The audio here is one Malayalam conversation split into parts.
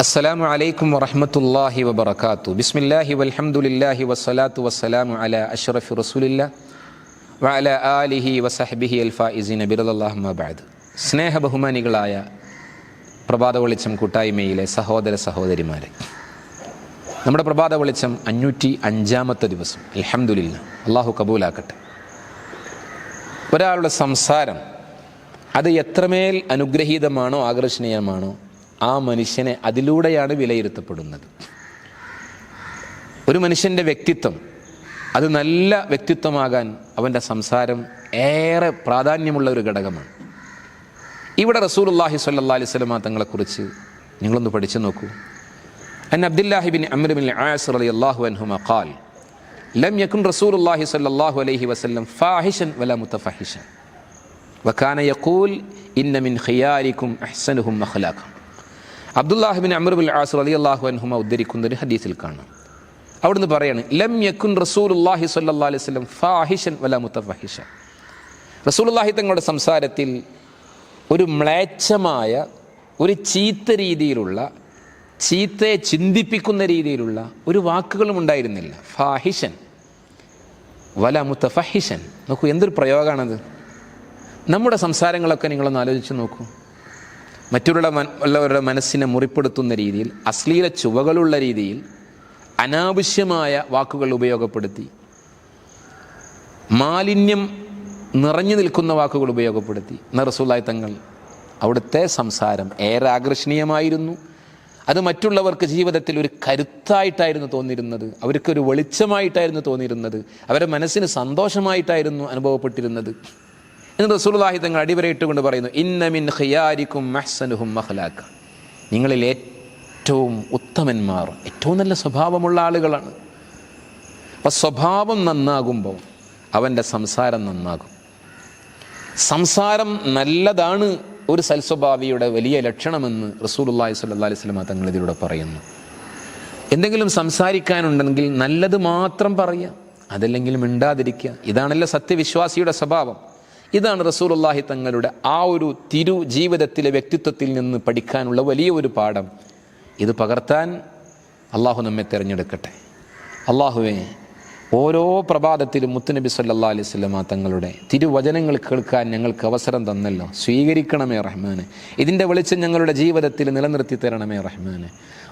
അസ്സലാമു അലൈക്കും വറഹ്മത്തുള്ളാഹി വബറകാതുഹു. ബിസ്മില്ലാഹി വൽഹംദുലില്ലാഹി വസ്സലാത്തു വസ്സലാമു അലാ അഷ്റഫി റസൂലില്ലാഹ് വഅലാ ആലിഹി വസഹ്ബിഹി അൽഫായിസീന ബിറളില്ലാഹി അമ്മാ ബഅദ്. സ്നേഹ ബഹുമാനികളായ പ്രഭാത വെളിച്ചം കൂട്ടായ്മയിലെ സഹോദര സഹോദരിമാരെ, നമ്മുടെ പ്രഭാത വെളിച്ചം 505-ാമത്തെ ദിവസം. അൽഹംദുലില്ലാഹ്, അള്ളാഹു കബൂലാക്കട്ടെ. ഒരാളുടെ സംസാരം അത് എത്രമേൽ അനുഗ്രഹീതമാണോ ആകർഷണീയമാണോ ആ മനുഷ്യനെ അതിലൂടെയാണ് വിലയിരുത്തപ്പെടുന്നത്. ഒരു മനുഷ്യൻ്റെ വ്യക്തിത്വം അത് നല്ല വ്യക്തിത്വമാകാൻ അവൻ്റെ സംസാരം ഏറെ പ്രാധാന്യമുള്ള ഒരു ഘടകമാണ്. ഇവിടെ റസൂലുള്ളാഹി സ്വല്ലല്ലാഹി അലൈഹി വസല്ലം തങ്ങളെക്കുറിച്ച് നിങ്ങളൊന്ന് പഠിച്ചു നോക്കൂ. അൻ Abdullahi bin Amr bin As റളിയല്ലാഹു അൻഹുമാ ഖാൽ ലം യകുൻ റസൂലുള്ളാഹി സ്വല്ലല്ലാഹു അലൈഹി വസല്ലം ഫാഹിഷൻ വലാ മുതഫഹിഷൻ വകാന യഖൂൽ ഇന്ന മിൻ ഖിയാരിക്കും അഹ്സനുഹും അഖ്ലാഖൻ. Abdullahi bin Amr bin As റളിയല്ലാഹു അൻഹുമാ ഉദ്ധരിക്കുന്ന ഒരു ഹദീസിൽ കാണാം. അവിടുന്ന് പറയാണ്, ലം യകുൻ റസൂലുള്ളാഹി സ്വല്ലല്ലാഹി അലൈഹി വസല്ലം ഫാഹിഷൻ വലാ മുതഫഹിഷൻ. റസൂലുള്ളാഹി തങ്ങളുടെ സംസാരത്തിൽ ഒരു മ്ലേച്ഛമായ, ഒരു ചീത്ത രീതിയിലുള്ള, ചീത്തയെ ചിന്തിപ്പിക്കുന്ന രീതിയിലുള്ള ഒരു വാക്കുകളും ഉണ്ടായിരുന്നില്ല. ഫാഹിഷൻ വല മുതഫഹിഷൻ. നോക്കൂ, എന്തൊരു പ്രയോഗമാണത്. നമ്മുടെ സംസാരങ്ങളൊക്കെ നിങ്ങളൊന്ന് ആലോചിച്ച് നോക്കൂ. മറ്റുള്ളവരുടെ മനസ്സിനെ മുറിപ്പെടുത്തുന്ന രീതിയിൽ, അശ്ലീല ചുവകളുള്ള രീതിയിൽ, അനാവശ്യമായ വാക്കുകൾ ഉപയോഗപ്പെടുത്തി, മാലിന്യം നിറഞ്ഞു നിൽക്കുന്ന വാക്കുകൾ ഉപയോഗപ്പെടുത്തി റസൂലുള്ളാഹി തങ്ങൾ അവിടുത്തെ സംസാരം ഏറെ ആകർഷണീയമായിരുന്നു. അത് മറ്റുള്ളവർക്ക് ജീവിതത്തിൽ ഒരു കരുത്തായിട്ടായിരുന്നു തോന്നിയിരുന്നത്, അവർക്കൊരു വെളിച്ചമായിട്ടായിരുന്നു തോന്നിയിരുന്നത്, അവരുടെ മനസ്സിന് സന്തോഷമായിട്ടായിരുന്നു അനുഭവപ്പെട്ടിരുന്നത് എന്ന് റസൂലുള്ളാഹി തങ്ങൾ അടിവരയിട്ടുകൊണ്ട് പറയുന്നു, ഇന്ന മിൻ ഖിയാരിക്കും അഹ്സനുഹും അഖ്ലാഖ. നിങ്ങളിൽ ഏറ്റവും ഉത്തമന്മാർ, ഏറ്റവും നല്ല സ്വഭാവമുള്ള ആളുകളാണ്. അപ്പം സ്വഭാവം നന്നാകുമ്പോൾ അവൻ്റെ സംസാരം നന്നാകും. സംസാരം നല്ലതാണ് ഒരു സൽസ്വഭാവിയുടെ വലിയ ലക്ഷണമെന്ന് റസൂലുള്ളാഹി സ്വല്ലല്ലാഹി അലൈഹി വസല്ലം തങ്ങൾ ഇതിലൂടെ പറയുന്നു. എന്തെങ്കിലും സംസാരിക്കാനുണ്ടെങ്കിൽ നല്ലത് മാത്രം പറയുക, അതല്ലെങ്കിൽ മിണ്ടാതിരിക്കുക. ഇതാണല്ലോ സത്യവിശ്വാസിയുടെ സ്വഭാവം. ഇതാണ് റസൂലുള്ളാഹി തങ്ങളുടെ ആ ഒരു തിരു ജീവിതത്തിലെ വ്യക്തിത്വത്തിൽ നിന്ന് പഠിക്കാനുള്ള വലിയ ഒരു പാഠം. ഇത് പകർത്താൻ അള്ളാഹു നമ്മെ തിരഞ്ഞെടുക്കട്ടെ. അള്ളാഹുവേ, ഓരോ പ്രഭാതത്തിലും മുത്തുനബി സല്ലല്ലാഹി അലൈഹി വസല്ലം തങ്ങളുടെ തിരുവചനങ്ങൾ കേൾക്കാൻ ഞങ്ങൾക്ക് അവസരം തന്നല്ലോ. സ്വീകരിക്കണമേ റഹ്മാനെ. ഇതിൻ്റെ വെളിച്ചം ഞങ്ങളുടെ ജീവിതത്തിൽ നിലനിർത്തി തരണമേ റഹ്മാനെ.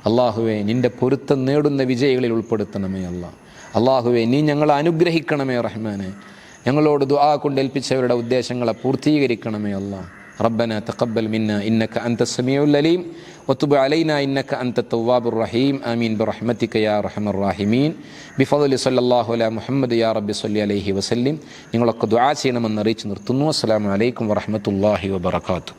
അള്ളാഹുവേ, നിൻ്റെ പൊരുത്തം നേടുന്ന വിജയികളിൽ ഉൾപ്പെടുത്തണമേ അല്ലാ. അള്ളാഹുവേ, നീ ഞങ്ങളെ അനുഗ്രഹിക്കണമേ റഹ്മാനെ. ഞങ്ങളോട് ദുആ കൊണ്ട് ഏൽപ്പിച്ചവരുടെ ഉദ്ദേശങ്ങളെ പൂർത്തീകരിക്കണമേ അല്ലാ. റബ്ബന തഖബ്ബൽ മിന്നാ ഇന്നക അൻത സമീഉൽ അലീം വതുബ് അലൈനാ ഇന്നക അൻത തവ്വാബുർ റഹീം. ആമീൻ ബിറഹ്മതിക യാ അർഹമർ റഹീമീൻ ബിഫദ്ലി സല്ലല്ലാഹു അലാ മുഹമ്മദ് യാ റബ്ബി സ്വല്ലി അലൈഹി വസല്ലം. നിങ്ങളൊക്കെ ദുആ ചെയ്യണമെന്ന് അറിയിച്ചു നിർത്തുന്നു. അസ്സലാമു അലൈക്കും വറഹ്മത്തുള്ളാഹി വബറകാതുഹു.